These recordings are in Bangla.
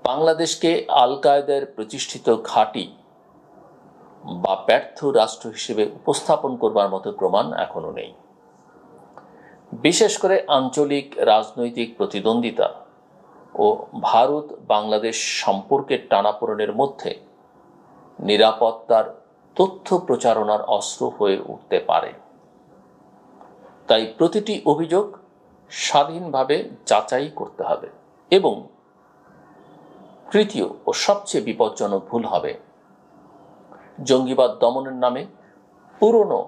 বাংলাদেশকে আল কায়েদার প্রতিষ্ঠিত ঘাঁটি বা ব্যর্থ রাষ্ট্র হিসেবে উপস্থাপন করবার মতো প্রমাণ এখনো নেই। বিশেষ করে আঞ্চলিক রাজনৈতিক প্রতিদ্বন্দ্বিতা ও ভারত বাংলাদেশ সম্পর্কের টানাপোড়েনের মধ্যে নিরাপত্তার তথ্য প্রচারণার অস্ত্র হয়ে উঠতে পারে। তাই প্রতিটি অভিযোগ স্বাধীনভাবে যাচাই করতে হবে এবং তৃতীয় ও সবচেয়ে বিপজ্জনক ভুল হবে জঙ্গিবাদ দমনের নামে পুরনো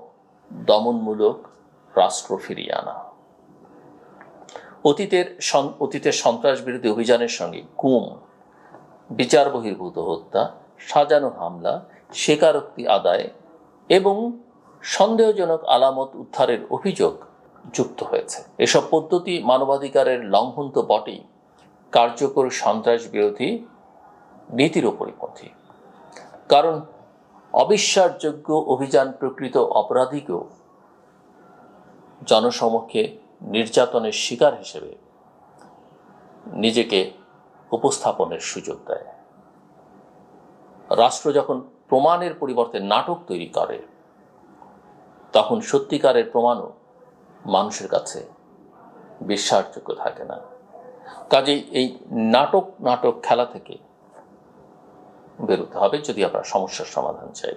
দমনমূলক রাষ্ট্র ফিরিয়ে আনা। অতীতের সন্ত্রাস বিরোধী অভিযানের সঙ্গে গুম, বিচার বহির্ভূত হত্যা, সাজানো হামলা, স্বীকারোক্তি আদায় এবং সন্দেহজনক আলামত উদ্ধারের অভিযোগ যুক্ত হয়েছে। এসব পদ্ধতি মানবাধিকারের লঙ্ঘন তো বটেই, কার্যকর সন্ত্রাস বিরোধী নীতির পরিপন্থী। কারণ অবিশ্বাসযোগ্য অভিযান প্রকৃত অপরাধীকেও জনসমক্ষে নির্যাতনের শিকার হিসেবে নিজেকে উপস্থাপনের সুযোগ দেয়। রাষ্ট্র যখন প্রমাণের পরিবর্তে নাটক তৈরি করে, তখন সত্যিকারের প্রমাণও মানুষের কাছে বিশ্বাসযোগ্য থাকে না। কাজেই এই নাটক খেলা থেকে বেরোতে হবে যদি আমরা সমস্যার সমাধান চাই।